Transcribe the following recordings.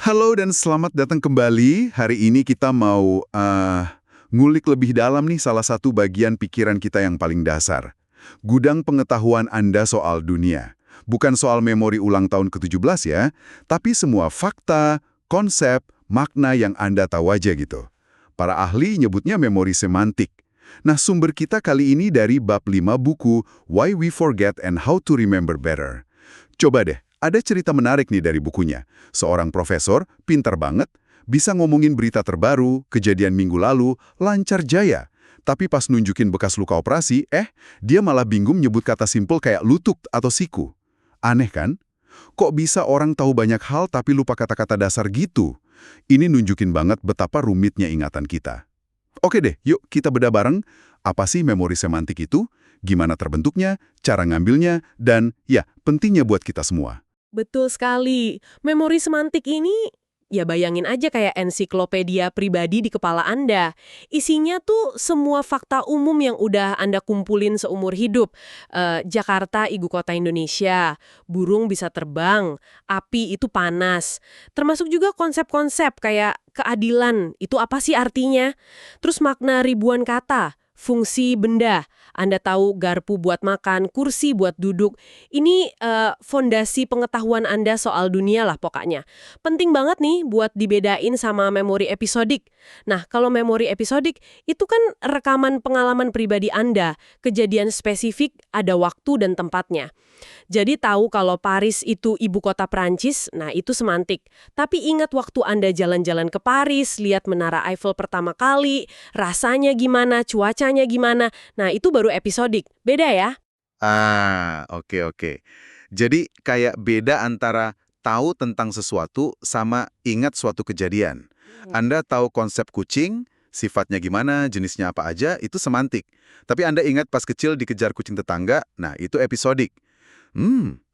Halo dan selamat datang kembali. Hari ini kita mau ngulik lebih dalam nih salah satu bagian pikiran kita yang paling dasar. Gudang pengetahuan Anda soal dunia. Bukan soal memori ulang tahun ke-17 ya, tapi semua fakta, konsep, makna yang Anda tahu aja gitu. Para ahli nyebutnya memori semantik. Nah, sumber kita kali ini dari bab 5 buku Why We Forget and How to Remember Better. Coba deh, ada cerita menarik nih dari bukunya. Seorang profesor, pintar banget, bisa ngomongin berita terbaru, kejadian minggu lalu, lancar jaya. Tapi pas nunjukin bekas luka operasi, dia malah bingung nyebut kata simpel kayak lutut atau siku. Aneh kan? Kok bisa orang tahu banyak hal tapi lupa kata-kata dasar gitu? Ini nunjukin banget betapa rumitnya ingatan kita. Oke deh, yuk kita bedah bareng. Apa sih memori semantik itu? Gimana terbentuknya, cara ngambilnya, dan ya, pentingnya buat kita semua. Betul sekali. Memori semantik ini, ya bayangin aja kayak ensiklopedia pribadi di kepala Anda. Isinya tuh semua fakta umum yang udah Anda kumpulin seumur hidup. Jakarta, ibu kota Indonesia. Burung bisa terbang. Api itu panas. Termasuk juga konsep-konsep kayak keadilan. Itu apa sih artinya? Terus makna ribuan kata. Fungsi benda, Anda tahu garpu buat makan, kursi buat duduk. Ini fondasi pengetahuan Anda soal dunia lah pokoknya. Penting banget nih buat dibedain sama memori episodik. Nah, kalau memori episodik itu kan rekaman pengalaman pribadi Anda, kejadian spesifik, ada waktu dan tempatnya. Jadi tahu kalau Paris itu ibu kota Prancis, nah itu semantik. Tapi ingat waktu Anda jalan-jalan ke Paris, lihat Menara Eiffel pertama kali, rasanya gimana, cuacanya gimana, nah itu baru episodik. Beda ya? Oke oke. Jadi kayak beda antara tahu tentang sesuatu sama ingat suatu kejadian. Anda tahu konsep kucing, sifatnya gimana, jenisnya apa aja, itu semantik. Tapi Anda ingat pas kecil dikejar kucing tetangga, nah itu episodik.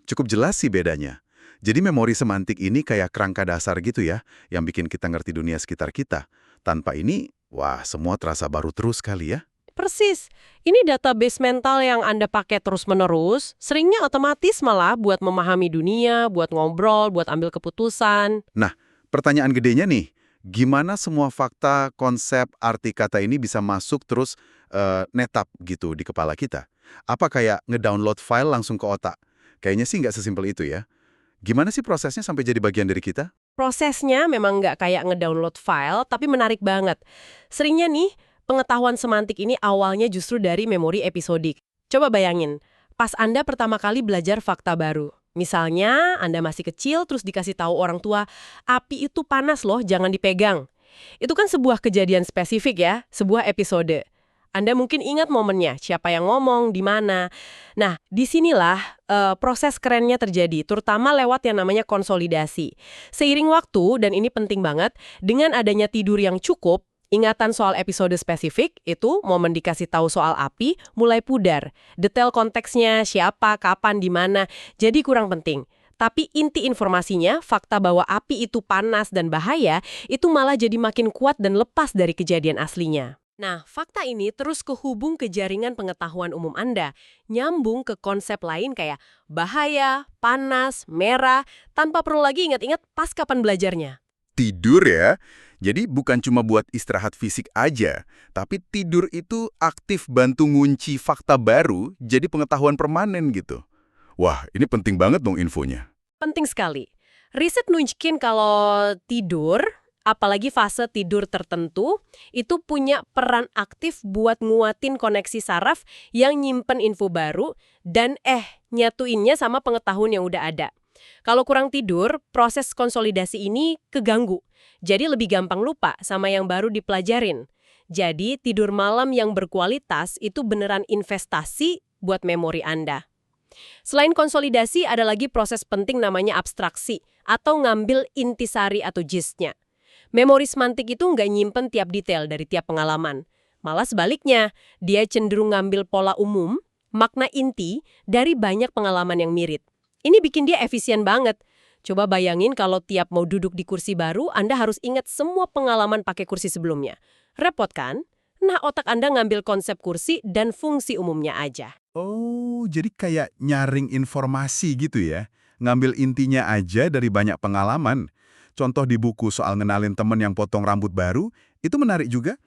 Cukup jelas sih bedanya. Jadi memori semantik ini kayak kerangka dasar gitu ya, yang bikin kita ngerti dunia sekitar kita. Tanpa ini, wah semua terasa baru terus kali ya. Persis. Ini database mental yang Anda pakai terus-menerus, seringnya otomatis malah buat memahami dunia, buat ngobrol, buat ambil keputusan. Nah, pertanyaan gedenya nih, gimana semua fakta, konsep, arti kata ini bisa masuk terus netap gitu di kepala kita? Apa kayak ngedownload file langsung ke otak? Kayaknya sih nggak sesimpel itu ya. Gimana sih prosesnya sampai jadi bagian dari kita? Prosesnya memang nggak kayak ngedownload file, tapi menarik banget. Seringnya nih, pengetahuan semantik ini awalnya justru dari memori episodik. Coba bayangin, pas Anda pertama kali belajar fakta baru. Misalnya, Anda masih kecil terus dikasih tahu orang tua, api itu panas loh, jangan dipegang. Itu kan sebuah kejadian spesifik ya, sebuah episode. Anda mungkin ingat momennya, siapa yang ngomong, di mana. Nah, disinilah proses kerennya terjadi, terutama lewat yang namanya konsolidasi. Seiring waktu, dan ini penting banget, dengan adanya tidur yang cukup, ingatan soal episode spesifik, itu momen dikasih tahu soal api, mulai pudar. Detail konteksnya, siapa, kapan, di mana, jadi kurang penting. Tapi inti informasinya, fakta bahwa api itu panas dan bahaya, itu malah jadi makin kuat dan lepas dari kejadian aslinya. Nah, fakta ini terus kehubung ke jaringan pengetahuan umum Anda, nyambung ke konsep lain kayak bahaya, panas, merah, tanpa perlu lagi ingat-ingat pas kapan belajarnya. Tidur ya. Jadi bukan cuma buat istirahat fisik aja, tapi tidur itu aktif bantu ngunci fakta baru jadi pengetahuan permanen gitu. Wah, ini penting banget dong infonya. Penting sekali. Riset nunjukin kalau tidur, apalagi fase tidur tertentu, itu punya peran aktif buat nguatin koneksi saraf yang nyimpen info baru dan nyatuinnya sama pengetahuan yang udah ada. Kalau kurang tidur, proses konsolidasi ini keganggu. Jadi lebih gampang lupa sama yang baru dipelajarin. Jadi tidur malam yang berkualitas itu beneran investasi buat memori Anda. Selain konsolidasi, ada lagi proses penting namanya abstraksi atau ngambil intisari atau gist-nya. Memori semantik itu nggak nyimpen tiap detail dari tiap pengalaman. Malah sebaliknya, dia cenderung ngambil pola umum, makna inti dari banyak pengalaman yang mirip. Ini bikin dia efisien banget. Coba bayangin kalau tiap mau duduk di kursi baru, Anda harus ingat semua pengalaman pakai kursi sebelumnya. Repot kan? Nah, otak Anda ngambil konsep kursi dan fungsi umumnya aja. Oh, jadi kayak nyaring informasi gitu ya. Ngambil intinya aja dari banyak pengalaman. contoh di buku soal ngenalin temen yang potong rambut baru, itu menarik juga.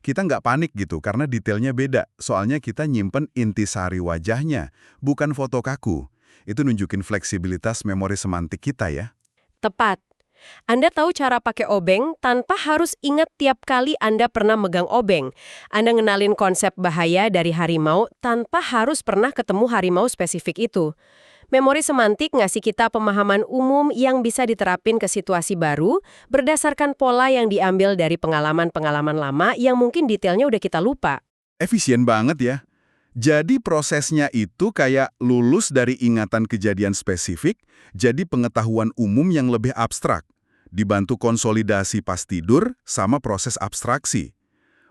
Kita nggak panik gitu, karena detailnya beda. Soalnya kita nyimpen intisari wajahnya, bukan foto kaku. Itu nunjukin fleksibilitas memori semantik kita ya. Tepat. Anda tahu cara pakai obeng tanpa harus ingat tiap kali Anda pernah megang obeng. Anda ngenalin konsep bahaya dari harimau tanpa harus pernah ketemu harimau spesifik itu. Memori semantik ngasih kita pemahaman umum yang bisa diterapin ke situasi baru berdasarkan pola yang diambil dari pengalaman-pengalaman lama yang mungkin detailnya udah kita lupa. Efisien banget ya. Jadi prosesnya itu kayak lulus dari ingatan kejadian spesifik, jadi pengetahuan umum yang lebih abstrak. Dibantu konsolidasi pas tidur sama proses abstraksi.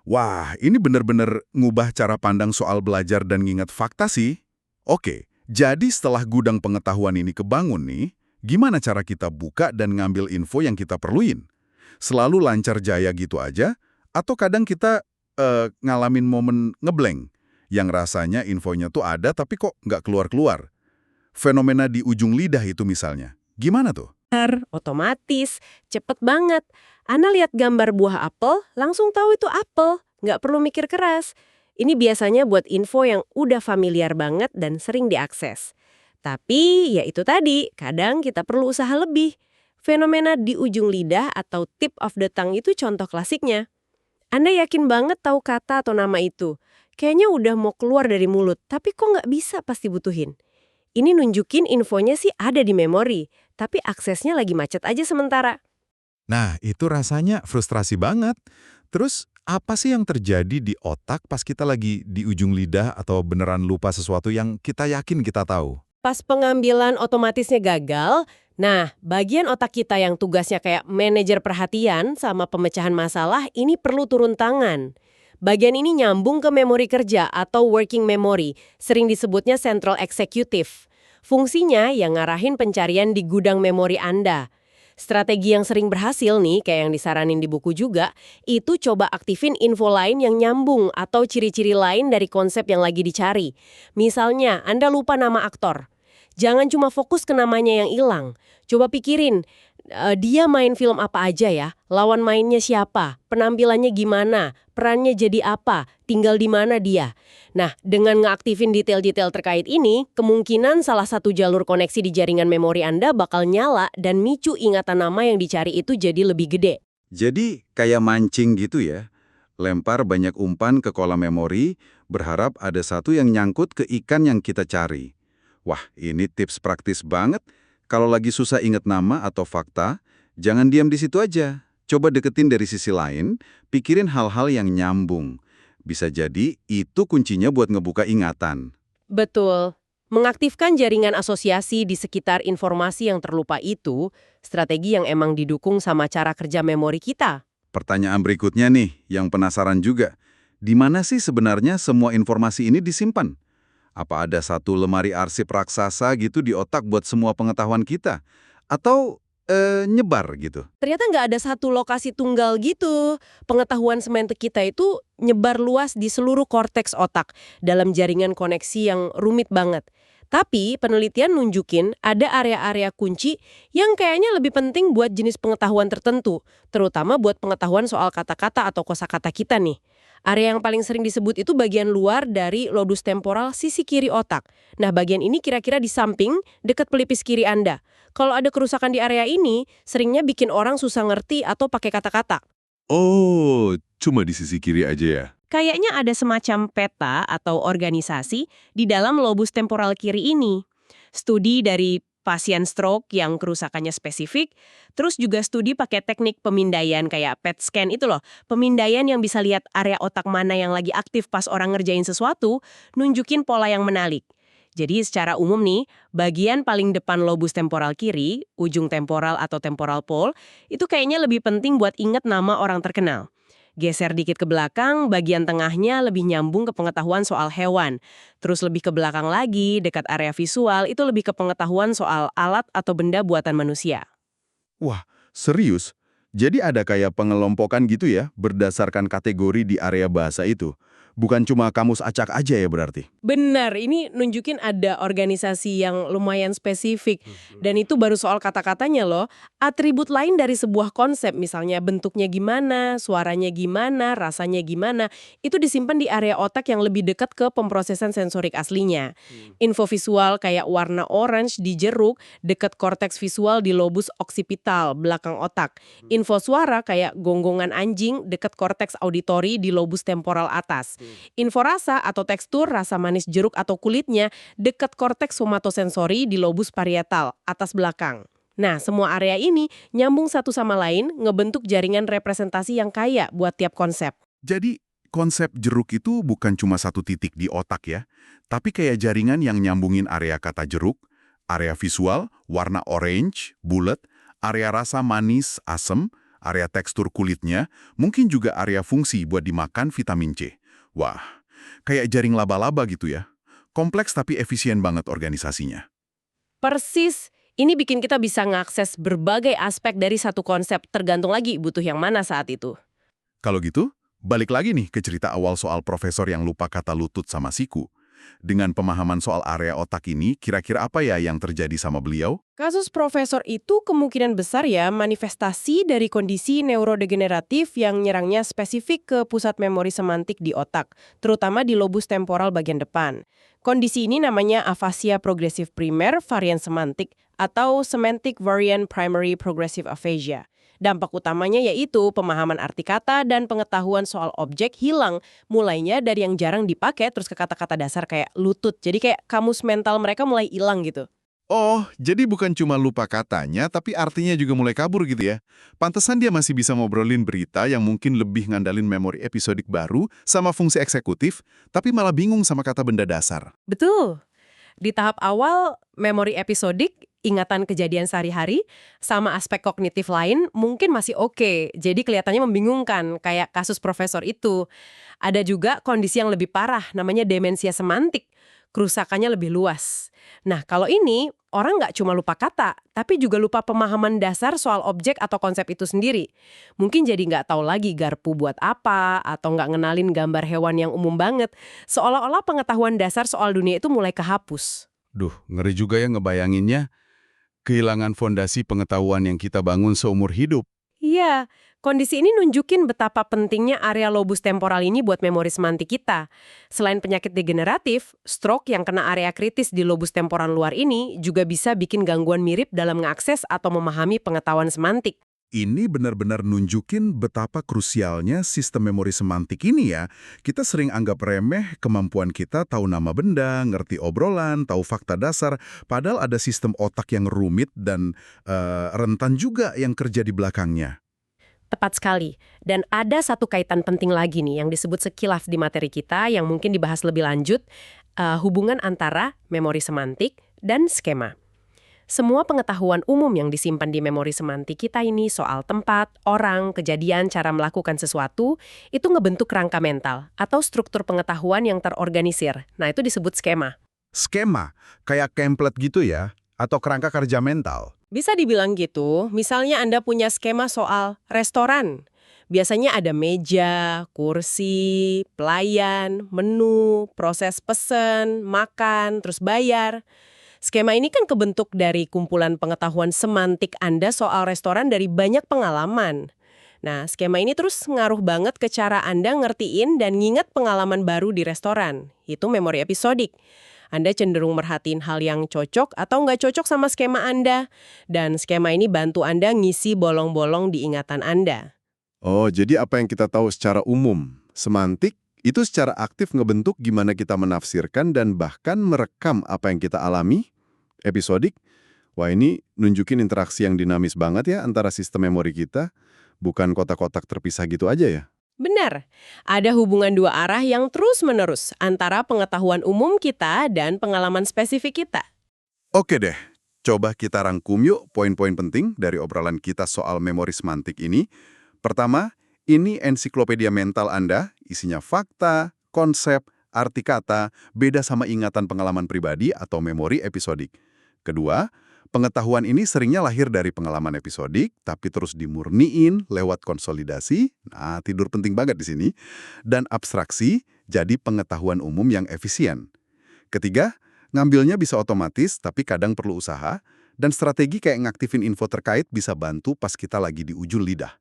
Wah, ini bener-bener ngubah cara pandang soal belajar dan nginget fakta sih. Oke, jadi setelah gudang pengetahuan ini kebangun nih, gimana cara kita buka dan ngambil info yang kita perluin? Selalu lancar jaya gitu aja? Atau kadang kita ngalamin momen ngeblank? Yang rasanya infonya tuh ada tapi kok nggak keluar-keluar. Fenomena di ujung lidah itu misalnya. Gimana tuh? Otomatis, cepet banget. Anda lihat gambar buah apel, langsung tahu itu apel. Nggak perlu mikir keras. Ini biasanya buat info yang udah familiar banget dan sering diakses. Tapi, ya itu tadi, kadang kita perlu usaha lebih. Fenomena di ujung lidah atau tip of the tongue itu contoh klasiknya. Anda yakin banget tahu kata atau nama itu. Kayaknya udah mau keluar dari mulut, tapi kok nggak bisa pas dibutuhin. Ini nunjukin infonya sih ada di memori, tapi aksesnya lagi macet aja sementara. Nah, itu rasanya frustrasi banget. Terus, apa sih yang terjadi di otak pas kita lagi di ujung lidah atau beneran lupa sesuatu yang kita yakin kita tahu? Pas pengambilan otomatisnya gagal, nah bagian otak kita yang tugasnya kayak manajer perhatian sama pemecahan masalah ini perlu turun tangan. Bagian ini nyambung ke memori kerja atau working memory, sering disebutnya central executive. Fungsinya yang ngarahin pencarian di gudang memori Anda. Strategi yang sering berhasil nih, kayak yang disaranin di buku juga, itu coba aktifin info lain yang nyambung atau ciri-ciri lain dari konsep yang lagi dicari. Misalnya, Anda lupa nama aktor. Jangan cuma fokus ke namanya yang hilang. Coba pikirin, dia main film apa aja ya? Lawan mainnya siapa? Penampilannya gimana? Perannya jadi apa? Tinggal di mana dia? Nah, dengan ngeaktifin detail-detail terkait ini, kemungkinan salah satu jalur koneksi di jaringan memori Anda bakal nyala dan micu ingatan nama yang dicari itu jadi lebih gede. Jadi kayak mancing gitu ya. Lempar banyak umpan ke kolam memori, berharap ada satu yang nyangkut ke ikan yang kita cari. Wah, ini tips praktis banget. Kalau lagi susah ingat nama atau fakta, jangan diam di situ aja. Coba deketin dari sisi lain, pikirin hal-hal yang nyambung. Bisa jadi itu kuncinya buat ngebuka ingatan. Betul. Mengaktifkan jaringan asosiasi di sekitar informasi yang terlupa itu, strategi yang emang didukung sama cara kerja memori kita. Pertanyaan berikutnya nih, yang penasaran juga. Di mana sih sebenarnya semua informasi ini disimpan? Apa ada satu lemari arsip raksasa gitu di otak buat semua pengetahuan kita? Atau nyebar gitu? Ternyata nggak ada satu lokasi tunggal gitu. Pengetahuan semantik kita itu nyebar luas di seluruh korteks otak dalam jaringan koneksi yang rumit banget. Tapi penelitian nunjukin ada area-area kunci yang kayaknya lebih penting buat jenis pengetahuan tertentu, terutama buat pengetahuan soal kata-kata atau kosakata kita nih. Area yang paling sering disebut itu bagian luar dari lobus temporal sisi kiri otak. Nah, bagian ini kira-kira di samping, dekat pelipis kiri Anda. Kalau ada kerusakan di area ini, seringnya bikin orang susah ngerti atau pakai kata-kata. Oh, cuma di sisi kiri aja ya? Kayaknya ada semacam peta atau organisasi di dalam lobus temporal kiri ini. Studi dari pasien stroke yang kerusakannya spesifik, terus juga studi pakai teknik pemindaian kayak PET scan itu loh. Pemindaian yang bisa lihat area otak mana yang lagi aktif pas orang ngerjain sesuatu, nunjukin pola yang menarik. Jadi secara umum nih, bagian paling depan lobus temporal kiri, ujung temporal atau temporal pole, itu kayaknya lebih penting buat ingat nama orang terkenal. Geser dikit ke belakang, bagian tengahnya lebih nyambung ke pengetahuan soal hewan. Terus lebih ke belakang lagi, dekat area visual, itu lebih ke pengetahuan soal alat atau benda buatan manusia. Wah, serius? Jadi ada kayak pengelompokan gitu ya, berdasarkan kategori di area bahasa itu. Bukan cuma kamus acak aja ya berarti? Benar, ini nunjukin ada organisasi yang lumayan spesifik. Dan itu baru soal kata-katanya loh. Atribut lain dari sebuah konsep, misalnya bentuknya gimana, suaranya gimana, rasanya gimana, itu disimpan di area otak yang lebih dekat ke pemrosesan sensorik aslinya. Info visual kayak warna orange di jeruk, dekat korteks visual di lobus occipital, belakang otak. Info suara kayak gonggongan anjing, dekat korteks auditori di lobus temporal atas. Info rasa atau tekstur rasa manis jeruk atau kulitnya dekat korteks somatosensori di lobus parietal, atas belakang. Nah, semua area ini nyambung satu sama lain, ngebentuk jaringan representasi yang kaya buat tiap konsep. Jadi, konsep jeruk itu bukan cuma satu titik di otak ya, tapi kayak jaringan yang nyambungin area kata jeruk, area visual, warna orange, bulat, area rasa manis, asem, area tekstur kulitnya, mungkin juga area fungsi buat dimakan vitamin C. Wah, kayak jaring laba-laba gitu ya. Kompleks tapi efisien banget organisasinya. Persis, ini bikin kita bisa ngakses berbagai aspek dari satu konsep, tergantung lagi butuh yang mana saat itu. Kalau gitu, balik lagi nih ke cerita awal soal profesor yang lupa kata lutut sama siku. Dengan pemahaman soal area otak ini, kira-kira apa ya yang terjadi sama beliau? Kasus profesor itu kemungkinan besar ya manifestasi dari kondisi neurodegeneratif yang nyerangnya spesifik ke pusat memori semantik di otak, terutama di lobus temporal bagian depan. Kondisi ini namanya afasia progresif primer varian semantik atau semantic variant primary progressive aphasia. Dampak utamanya yaitu pemahaman arti kata dan pengetahuan soal objek hilang, mulainya dari yang jarang dipakai terus ke kata-kata dasar kayak lutut. Jadi kayak kamus mental mereka mulai hilang gitu. Oh, jadi bukan cuma lupa katanya, tapi artinya juga mulai kabur gitu ya. Pantesan dia masih bisa ngobrolin berita yang mungkin lebih ngandalin memori episodik baru sama fungsi eksekutif, tapi malah bingung sama kata benda dasar. Betul. Di tahap awal, memori episodik, ingatan kejadian sehari-hari, sama aspek kognitif lain mungkin masih oke. Jadi kelihatannya membingungkan, kayak kasus profesor itu. Ada juga kondisi yang lebih parah, namanya demensia semantik. Kerusakannya lebih luas. Nah, kalau ini, orang nggak cuma lupa kata, tapi juga lupa pemahaman dasar soal objek atau konsep itu sendiri. Mungkin jadi nggak tahu lagi garpu buat apa, atau nggak ngenalin gambar hewan yang umum banget. Seolah-olah pengetahuan dasar soal dunia itu mulai kehapus. Duh, ngeri juga ya ngebayanginnya. Kehilangan fondasi pengetahuan yang kita bangun seumur hidup. Iya, kondisi ini nunjukin betapa pentingnya area lobus temporal ini buat memori semantik kita. Selain penyakit degeneratif, stroke yang kena area kritis di lobus temporal luar ini juga bisa bikin gangguan mirip dalam mengakses atau memahami pengetahuan semantik. Ini benar-benar nunjukin betapa krusialnya sistem memori semantik ini ya. Kita sering anggap remeh kemampuan kita tahu nama benda, ngerti obrolan, tahu fakta dasar, padahal ada sistem otak yang rumit dan rentan juga yang kerja di belakangnya. Tepat sekali. Dan ada satu kaitan penting lagi nih yang disebut sekilas di materi kita yang mungkin dibahas lebih lanjut, hubungan antara memori semantik dan skema. Semua pengetahuan umum yang disimpan di memori semantik kita ini soal tempat, orang, kejadian, cara melakukan sesuatu, itu ngebentuk rangka mental atau struktur pengetahuan yang terorganisir. Nah, itu disebut skema. Skema, kayak template gitu ya, atau kerangka kerja mental. Bisa dibilang gitu, misalnya Anda punya skema soal restoran. Biasanya ada meja, kursi, pelayan, menu, proses pesen, makan, terus bayar. Skema ini kan kebentuk dari kumpulan pengetahuan semantik Anda soal restoran dari banyak pengalaman. Nah, skema ini terus ngaruh banget ke cara Anda ngertiin dan nginget pengalaman baru di restoran. Itu memori episodik. Anda cenderung merhatiin hal yang cocok atau nggak cocok sama skema Anda. Dan skema ini bantu Anda ngisi bolong-bolong di ingatan Anda. Oh, jadi apa yang kita tahu secara umum, semantik, itu secara aktif ngebentuk gimana kita menafsirkan dan bahkan merekam apa yang kita alami? Episodik? Wah, ini nunjukin interaksi yang dinamis banget ya antara sistem memori kita, bukan kotak-kotak terpisah gitu aja ya? Benar, ada hubungan dua arah yang terus-menerus antara pengetahuan umum kita dan pengalaman spesifik kita. Oke deh, coba kita rangkum yuk poin-poin penting dari obrolan kita soal memori semantik ini. Pertama, ini ensiklopedia mental Anda, isinya fakta, konsep, arti kata, beda sama ingatan pengalaman pribadi atau memori episodik. Kedua, pengetahuan ini seringnya lahir dari pengalaman episodik, tapi terus dimurniin lewat konsolidasi, nah tidur penting banget di sini, dan abstraksi, jadi pengetahuan umum yang efisien. Ketiga, ngambilnya bisa otomatis tapi kadang perlu usaha, dan strategi kayak ngaktifin info terkait bisa bantu pas kita lagi di ujung lidah.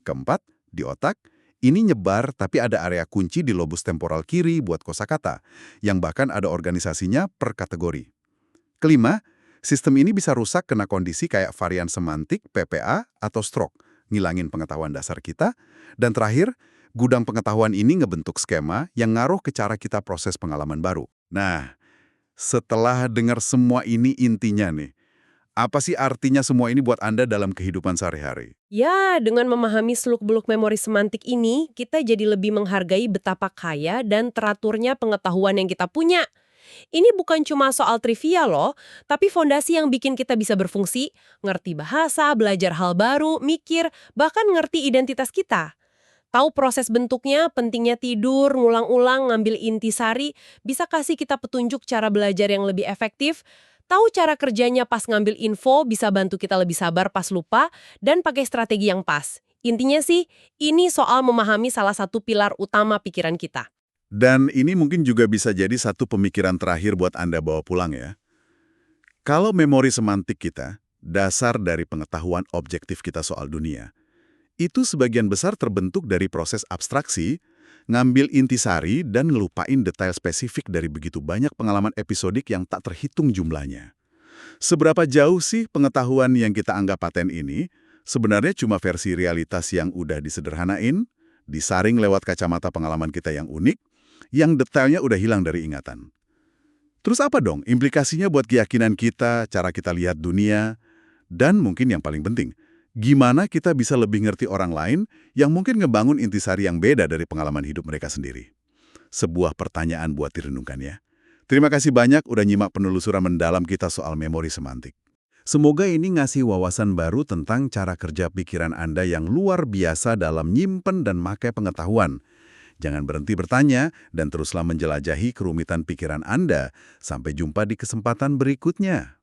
Keempat, di otak, ini nyebar tapi ada area kunci di lobus temporal kiri buat kosakata, yang bahkan ada organisasinya per kategori. Kelima, sistem ini bisa rusak kena kondisi kayak varian semantik, PPA, atau stroke, ngilangin pengetahuan dasar kita. Dan terakhir, gudang pengetahuan ini ngebentuk skema yang ngaruh ke cara kita proses pengalaman baru. Nah, setelah dengar semua ini intinya nih, apa sih artinya semua ini buat Anda dalam kehidupan sehari-hari? Ya, dengan memahami seluk-beluk memori semantik ini, kita jadi lebih menghargai betapa kaya dan teraturnya pengetahuan yang kita punya. Ini bukan cuma soal trivia loh, tapi fondasi yang bikin kita bisa berfungsi, ngerti bahasa, belajar hal baru, mikir, bahkan ngerti identitas kita. Tahu proses bentuknya, pentingnya tidur, ngulang-ulang, ngambil intisari, bisa kasih kita petunjuk cara belajar yang lebih efektif. Tahu cara kerjanya pas ngambil info, bisa bantu kita lebih sabar pas lupa, dan pakai strategi yang pas. Intinya sih, ini soal memahami salah satu pilar utama pikiran kita. Dan ini mungkin juga bisa jadi satu pemikiran terakhir buat Anda bawa pulang ya. Kalau memori semantik kita, dasar dari pengetahuan objektif kita soal dunia, itu sebagian besar terbentuk dari proses abstraksi, ngambil intisari dan ngelupain detail spesifik dari begitu banyak pengalaman episodik yang tak terhitung jumlahnya. Seberapa jauh sih pengetahuan yang kita anggap paten ini sebenarnya cuma versi realitas yang udah disederhanain, disaring lewat kacamata pengalaman kita yang unik, yang detailnya udah hilang dari ingatan. Terus apa dong implikasinya buat keyakinan kita, cara kita lihat dunia, dan mungkin yang paling penting, gimana kita bisa lebih ngerti orang lain yang mungkin ngebangun intisari yang beda dari pengalaman hidup mereka sendiri? Sebuah pertanyaan buat direnungkan ya. Terima kasih banyak udah nyimak penelusuran mendalam kita soal memori semantik. Semoga ini ngasih wawasan baru tentang cara kerja pikiran Anda yang luar biasa dalam nyimpen dan makai pengetahuan. Jangan berhenti bertanya dan teruslah menjelajahi kerumitan pikiran Anda. Sampai jumpa di kesempatan berikutnya.